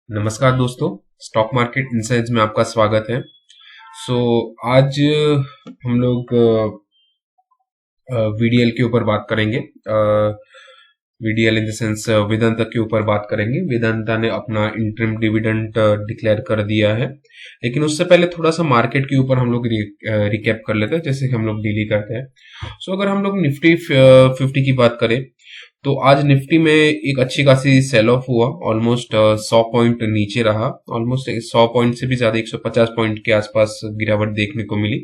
नमस्कार दोस्तों, stock market insights में आपका स्वागत है। आज हम लोग वीडीएल के ऊपर बात करेंगे। VDL in the sense Vedanta के ऊपर बात करेंगे। वेदांता ने अपना इंटरिम डिविडेंड डिक्लेयर कर दिया है, लेकिन उससे पहले थोड़ा सा मार्केट के ऊपर हम लोग रिकैप कर लेते हैं, जैसे कि हम लोग डेली करते हैं। अगर हम लोग निफ्टी 50 की बात करें तो आज निफ्टी में एक अच्छी खासी सेल ऑफ हुआ। ऑलमोस्ट 100 पॉइंट नीचे रहा। ऑलमोस्ट 100 पॉइंट से भी ज्यादा 150 पॉइंट के आसपास गिरावट देखने को मिली।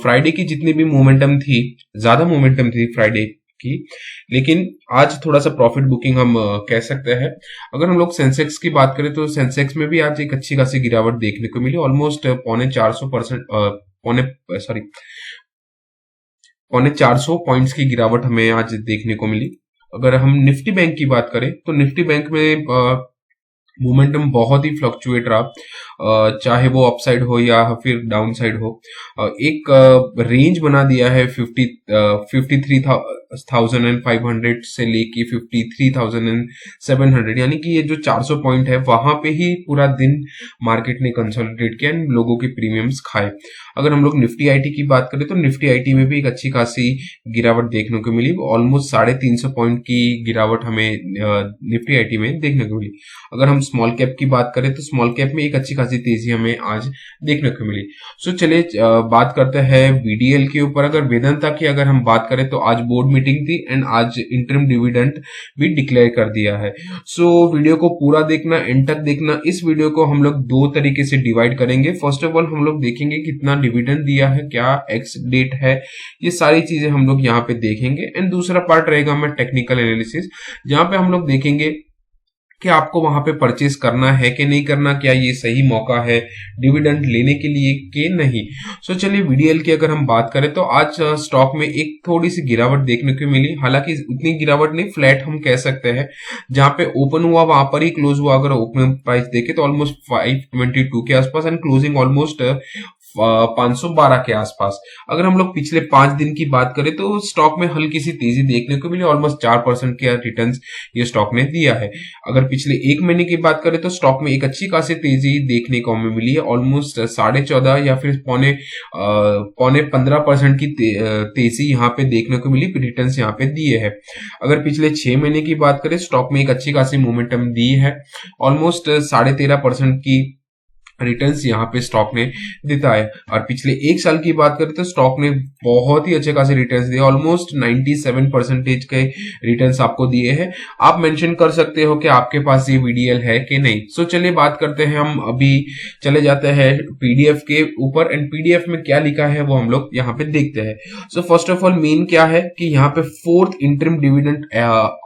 फ्राइडे की जितनी भी मोमेंटम थी, ज्यादा मोमेंटम थी फ्राइडे की, लेकिन आज थोड़ा सा प्रॉफिट बुकिंग हम कह सकते हैं। अगर हम लोग सेंसेक्स की बात करें तो सेंसेक्स में भी आज एक अच्छी खासी गिरावट देखने को मिली। ऑलमोस्ट पौने 400 पॉइंट्स की गिरावट हमें आज देखने को मिली। अगर हम निफ्टी बैंक की बात करें तो निफ्टी बैंक में मोमेंटम बहुत ही फ्लक्चुएट रहा, चाहे वो अपसाइड हो या फिर डाउन साइड हो। एक रेंज बना दिया है 53,500 से लेके 53,700, यानी कि ये जो 400 पॉइंट है वहां पे ही पूरा दिन मार्केट ने कंसोलिडेट किया, लोगों के प्रीमियम्स खाए। अगर हम लोग निफ्टी आईटी की बात करें तो निफ्टी आईटी में भी एक अच्छी खासी गिरावट देखने को मिली। ऑलमोस्ट 350 पॉइंट की गिरावट हमें निफ्टी आईटी में देखने को मिली। अगर हम स्मॉल कैप की बात करें तो स्मॉल कैप में एक अच्छी खासी तेजी हमें आज देखने को मिली। चलिए बात करते हैं वीडीएल के ऊपर। अगर वेदांता की अगर हम बात करें तो आज बोर्ड मीटिंग थी एंड आज इंटरिम डिविडेंड भी डिक्लेयर कर दिया है। वीडियो को पूरा देखना, एंड तक देखना। इस वीडियो को हम लोग दो तरीके से डिवाइड करेंगे। फर्स्ट ऑफ ऑल हम लोग देखेंगे कितना डिविडेंड दिया है, क्या एक्स डेट है, ये सारी चीजें हम लोग यहाँ पे देखेंगे। एंड दूसरा पार्ट रहेगा हमारा टेक्निकल एनालिसिस, जहां पे हम लोग देखेंगे कि आपको वहां पे परचेस करना है कि नहीं करना, क्या ये सही मौका है डिविडेंड लेने के लिए कि नहीं। चलिए वीडीएल की अगर हम बात करें तो आज स्टॉक में एक थोड़ी सी गिरावट देखने को मिली। हालांकि उतनी गिरावट नहीं, फ्लैट हम कह सकते हैं। जहां पे ओपन हुआ वहां पर ही क्लोज हुआ। अगर ओपनिंग प्राइस देखे तो ऑलमोस्ट 522 के आसपास एंड क्लोजिंग ऑलमोस्ट 512 के आसपास। अगर हम लोग पिछले 5 दिन की बात करें तो स्टॉक में हल्की सी तेजी देखने को मिली। ऑलमोस्ट 4% के रिटर्न्स ये स्टॉक ने दिया है। अगर पिछले एक महीने की बात करें तो स्टॉक में एक अच्छी खासी तेजी देखने को हमें मिली है। ऑलमोस्ट 14.5 या फिर पौने 15% की तेजी यहाँ पे देखने को मिली। रिटर्न्स यहाँ पे दिए हैं। अगर पिछले 6 महीने की बात करें स्टॉक में एक अच्छी खासी मोमेंटम दी है। ऑलमोस्ट 13.5% की रिटर्न्स यहाँ पे स्टॉक ने देता है। और पिछले एक साल की बात करें तो स्टॉक ने बहुत ही अच्छे खासे रिटर्न्स दिए। ऑलमोस्ट 97% के रिटर्न्स आपको दिए हैं। आप मेंशन कर सकते हो कि आपके पास ये वीडीएल है कि नहीं। चलिए बात करते हैं। हम अभी चले जाते हैं पीडीएफ के ऊपर, एंड पीडीएफ में क्या लिखा है वो हम लोग यहाँ पे देखते हैं। फर्स्ट ऑफ ऑल मेन क्या है कि यहाँ पे 4th इंटरिम डिविडेंड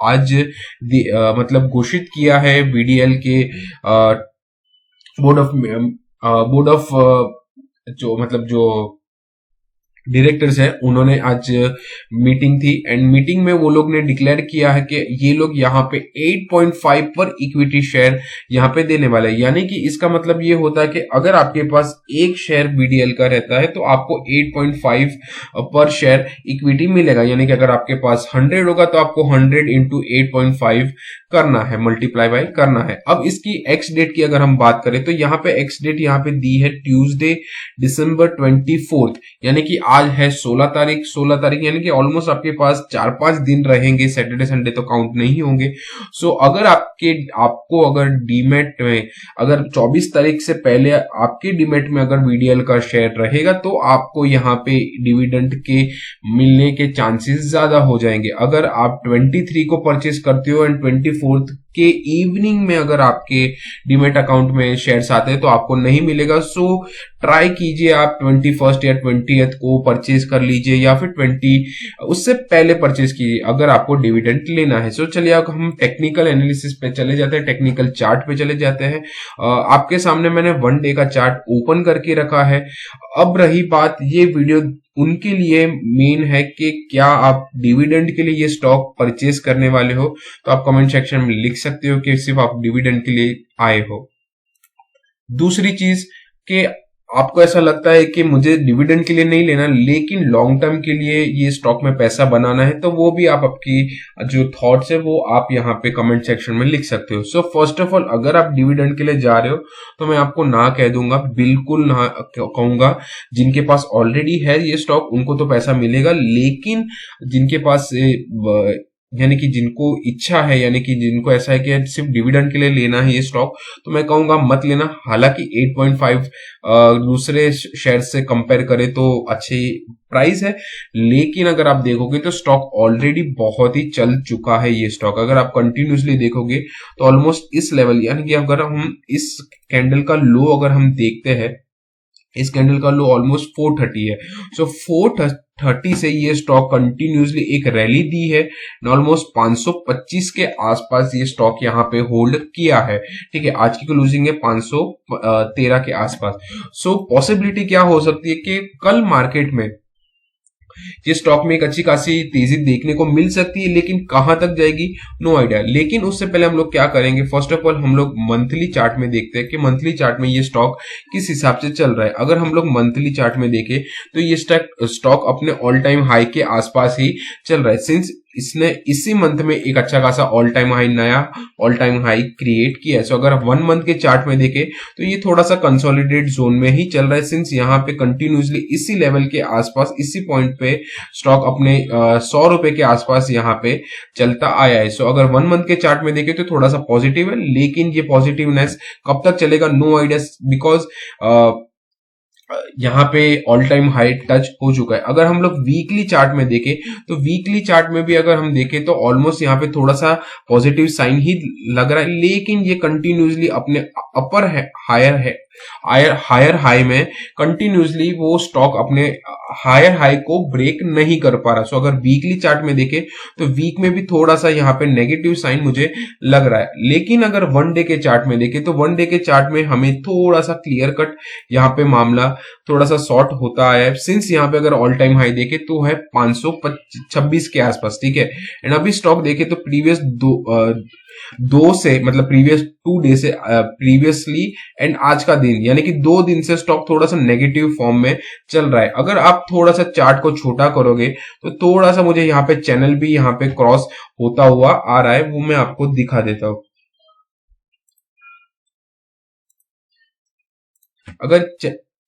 आज मतलब घोषित किया है वीडीएल के बोर्ड ऑफ जो डायरेक्टर्स है, उन्होंने आज मीटिंग थी एंड मीटिंग में वो लोग ने डिक्लेयर किया है कि ये लोग यहाँ पे 8.5 पर इक्विटी शेयर यहाँ पे देने वाले हैं। यानी कि इसका मतलब ये होता है कि अगर आपके पास एक शेयर बीडीएल का रहता है तो आपको 8.5 पर शेयर इक्विटी मिलेगा। यानी कि अगर आपके पास 100 होगा तो आपको 100 इंटू 8.5 करना है, मल्टीप्लाई बाय करना है। अब इसकी एक्स डेट की अगर हम बात करें तो यहाँ पे एक्स डेट यहाँ पे दी है ट्यूसडे December 24, यानी कि आज है 16 तारीख, यानी कि ऑलमोस्ट आपके पास 4-5 दिन रहेंगे। सैटरडे संडे तो काउंट नहीं होंगे। अगर आपको अगर डीमेट में अगर 24 तारीख से पहले आपके डीमेट में अगर वीडीएल का शेयर रहेगा तो आपको यहाँ पे डिविडेंड के मिलने के चांसेस ज्यादा हो जाएंगे। अगर आप 23 को परचेस करते हो एंड 24 के इवनिंग में अगर आपके डीमेट अकाउंट में शेयर्स आते हैं तो आपको नहीं मिलेगा। ट्राई कीजिए आप 21st या 20th को परचेज कर लीजिए, या फिर 20 उससे पहले परचेज कीजिए अगर आपको डिविडेंड लेना है। चलिए अब हम टेक्निकल एनालिसिस पे चले जाते हैं, टेक्निकल चार्ट पे चले जाते हैं। आपके सामने मैंने 1 डे का चार्ट ओपन करके रखा है। अब रही बात, ये वीडियो उनके लिए मेन है कि क्या आप डिविडेंड के लिए ये स्टॉक परचेज करने वाले हो, तो आप कमेंट सेक्शन में लिख सकते हो कि सिर्फ आप डिविडेंड के लिए आए हो। दूसरी चीज कि आपको ऐसा लगता है कि मुझे डिविडेंड के लिए नहीं लेना, लेकिन लॉन्ग टर्म के लिए ये स्टॉक में पैसा बनाना है, तो वो भी आप आपकी जो थॉट्स है वो आप यहाँ पे कमेंट सेक्शन में लिख सकते हो। सो फर्स्ट ऑफ ऑल, अगर आप डिविडेंड के लिए जा रहे हो तो मैं आपको ना कह दूंगा, बिल्कुल ना कहूंगा। जिनके पास ऑलरेडी है ये स्टॉक उनको तो पैसा मिलेगा, लेकिन जिनके पास यानी कि जिनको इच्छा है, यानी कि जिनको ऐसा है कि सिर्फ डिविडेंड के लिए लेना है ये स्टॉक, तो मैं कहूंगा मत लेना। हालांकि 8.5 दूसरे शेयर से कंपेयर करें तो अच्छी प्राइस है, लेकिन अगर आप देखोगे तो स्टॉक ऑलरेडी बहुत ही चल चुका है। ये स्टॉक अगर आप कंटिन्यूसली देखोगे तो ऑलमोस्ट इस लेवल, यानी कि अगर हम इस कैंडल का लो अगर हम देखते हैं, इस कैंडल का लो ऑलमोस्ट 430 है। सो 430 से ये स्टॉक कंटिन्यूसली एक रैली दी है, ऑलमोस्ट 525 के आसपास ये स्टॉक यहाँ पे होल्ड किया है। ठीक है, आज की क्लोजिंग है 513 के आसपास। सो पॉसिबिलिटी क्या हो सकती है कि कल मार्केट में ये स्टॉक में एक अच्छी खासी तेजी देखने को मिल सकती है, लेकिन कहां तक जाएगी नो आइडिया। लेकिन उससे पहले हम लोग क्या करेंगे, फर्स्ट ऑफ ऑल हम लोग मंथली चार्ट में देखते हैं कि मंथली चार्ट में ये स्टॉक किस हिसाब से चल रहा है। अगर हम लोग मंथली चार्ट में देखें तो ये स्टॉक अपने ऑल टाइम हाई के आसपास ही चल रहा है, सिंस इसने इसी मंथ में एक अच्छा खासा ऑल टाइम हाई, नया ऑल टाइम हाई क्रिएट किया है। सो अगर 1 मंथ के चार्ट में देखें तो ये थोड़ा सा कंसोलिडेट जोन में ही चल रहा है, सिंस यहाँ पे कंटिन्यूसली इसी लेवल के आसपास, इसी पॉइंट पे स्टॉक अपने 100 रुपए के आसपास यहाँ पे चलता आया है। सो अगर 1 मंथ के चार्ट में देखें तो थोड़ा सा पॉजिटिव है, लेकिन ये पॉजिटिवनेस कब तक चलेगा नो आइडिया, बिकॉज यहाँ पे ऑल टाइम हाई टच हो चुका है। अगर हम लोग वीकली चार्ट में देखें तो वीकली चार्ट में भी अगर हम देखें तो ऑलमोस्ट यहाँ पे थोड़ा सा पॉजिटिव साइन ही लग रहा है, लेकिन ये कंटिन्यूसली अपने अपर है हायर हाई में कंटिन्यूसली वो स्टॉक अपने हायर हाई को ब्रेक नहीं कर पा रहा। सो अगर वीकली चार्ट में देखें तो वीक में भी थोड़ा सा यहाँ पे नेगेटिव साइन मुझे लग रहा है, लेकिन अगर 1 डे के चार्ट में देखें तो 1 डे के चार्ट में हमें थोड़ा सा क्लियर कट यहाँ पे मामला थोड़ा सा शॉर्ट होता है, सिंस यहाँ पे अगर ऑल टाइम हाई देखे तो है 526 के आसपास। ठीक है, एंड अभी स्टॉक देखे तो प्रीवियस दो से, मतलब प्रीवियस 2 डे से, प्रीवियसली एंड आज का दिन, यानी कि 2 दिन से स्टॉक थोड़ा सा नेगेटिव फॉर्म में चल रहा है। अगर आप थोड़ा सा चार्ट को छोटा करोगे तो थोड़ा सा मुझे यहाँ पे चैनल भी यहाँ पे क्रॉस होता हुआ आ रहा है, वो मैं आपको दिखा देता हूं। अगर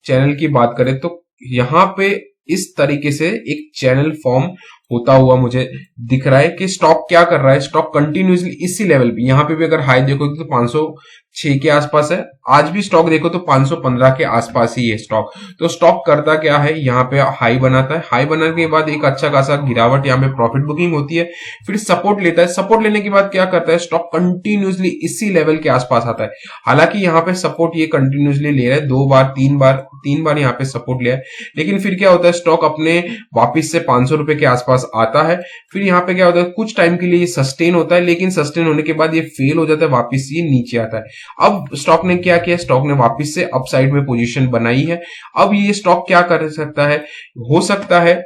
चैनल की बात करें तो यहाँ पे इस तरीके से एक चैनल फॉर्म होता हुआ मुझे दिख रहा है कि स्टॉक क्या कर रहा है, स्टॉक कंटिन्यूसली इसी लेवल पे, यहाँ पे भी अगर हाई देखोगे तो 506 के आसपास है, आज भी स्टॉक देखो तो 515 के आसपास ही है स्टॉक। तो स्टॉक करता क्या है, यहाँ पे हाई बनाता है, हाई बनाने के बाद एक अच्छा खासा गिरावट, यहाँ पे प्रॉफिट बुकिंग होती है, फिर सपोर्ट लेता है, सपोर्ट लेने के बाद क्या करता है, स्टॉक कंटिन्यूसली इसी लेवल के आसपास आता है। हालांकि यहाँ पे सपोर्ट ये कंटिन्यूसली ले रहा है, 2 बार 3 बार यहाँ पे सपोर्ट लिया है, लेकिन फिर क्या होता है, स्टॉक अपने वापिस से 500 रुपए के आसपास आता है। फिर यहाँ पे क्या होता है, कुछ टाइम के लिए ये सस्टेन होता है, लेकिन सस्टेन होने के बाद ये फेल हो जाता है, वापस ये नीचे आता है। अब स्टॉक ने क्या किया, स्टॉक ने वापस से अपसाइड में पोजीशन बनाई है। अब ये स्टॉक क्या कर सकता है, हो सकता है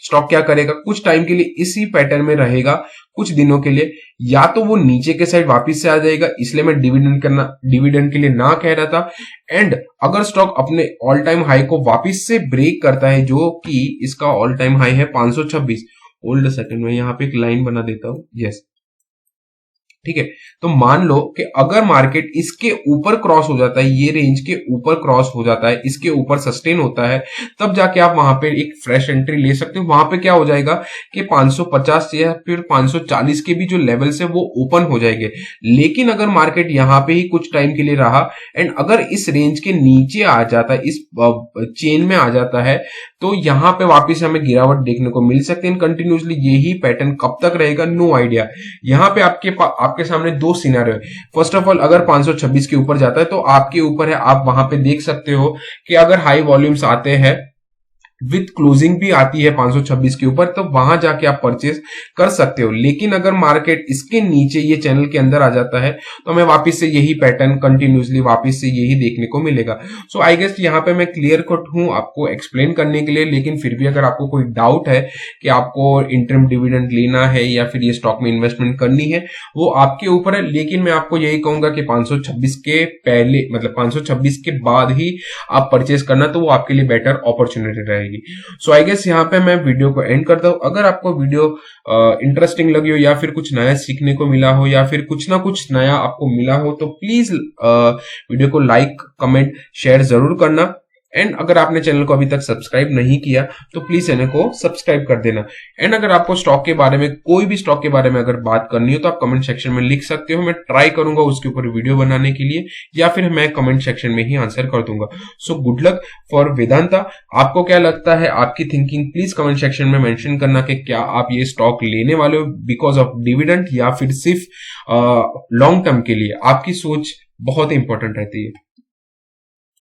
स्टॉक क्या करेगा, कुछ टाइम के लिए इसी पैटर्न में रहेगा, कुछ दिनों के लिए, या तो वो नीचे के साइड वापस से आ जाएगा, इसलिए मैं डिविडेंड के लिए ना कह रहा था। एंड अगर स्टॉक अपने ऑल टाइम हाई को वापस से ब्रेक करता है, जो कि इसका ऑल टाइम हाई है 526, होल्ड सेकंड में यहाँ पे एक लाइन बना देता हूं, यस, ठीक है। तो मान लो कि अगर मार्केट इसके ऊपर क्रॉस हो जाता है, ये रेंज के ऊपर क्रॉस हो जाता है, इसके ऊपर सस्टेन होता है, तब जाके आप वहां पे एक फ्रेश एंट्री ले सकते हो। वहां पे क्या हो जाएगा कि 550 या फिर 540 के भी जो लेवल्स है वो ओपन हो जाएंगे। लेकिन अगर मार्केट यहाँ पे ही कुछ टाइम के लिए रहा एंड अगर इस रेंज के नीचे आ जाता है, इस चेन में आ जाता है, तो यहाँ पे वापिस हमें गिरावट देखने को मिल सकती है कंटिन्यूसली। यही पैटर्न कब तक रहेगा नो आइडिया। यहाँ पे आपके सामने 2 सिनेरियो है। फर्स्ट ऑफ ऑल, अगर 526 के ऊपर जाता है तो आपके ऊपर है, आप वहां पे देख सकते हो कि अगर हाई वॉल्यूम्स आते हैं विथ क्लोजिंग भी आती है 526 के ऊपर, तो वहां जाके आप परचेस कर सकते हो। लेकिन अगर मार्केट इसके नीचे ये चैनल के अंदर आ जाता है तो हमें वापस से यही पैटर्न कंटिन्यूसली वापस से यही देखने को मिलेगा। सो आई गेस यहाँ पे मैं क्लियर कट हूं आपको एक्सप्लेन करने के लिए, लेकिन फिर भी अगर आपको कोई डाउट है कि आपको इंटरम डिविडेंड लेना है या फिर ये स्टॉक में इन्वेस्टमेंट करनी है, वो आपके ऊपर है। लेकिन मैं आपको यही कहूंगा कि 526 के पहले मतलब 526 के बाद ही आप परचेस करना, तो वो आपके लिए बेटर अपॉर्चुनिटी रहेगी। सो आई गेस यहाँ पे मैं वीडियो को एंड करता हूं। अगर आपको वीडियो इंटरेस्टिंग लगी हो या फिर कुछ नया सीखने को मिला हो या फिर कुछ ना कुछ नया आपको मिला हो, तो प्लीज वीडियो को लाइक कमेंट शेयर जरूर करना। एंड अगर आपने चैनल को अभी तक सब्सक्राइब नहीं किया तो प्लीज चैनल को सब्सक्राइब कर देना। एंड अगर आपको स्टॉक के बारे में कोई भी स्टॉक के बारे में अगर बात करनी हो तो आप कमेंट सेक्शन में लिख सकते हो, मैं ट्राई करूंगा उसके ऊपर वीडियो बनाने के लिए, या फिर मैं कमेंट सेक्शन में ही आंसर कर दूंगा। So good luck for Vedanta. आपको क्या लगता है, आपकी थिंकिंग प्लीज कमेंट सेक्शन में मेंशन करना कि क्या आप ये स्टॉक लेने वाले हो बिकॉज ऑफ डिविडेंड या फिर सिर्फ लॉन्ग टर्म के लिए। आपकी सोच बहुत इंपॉर्टेंट रहती है।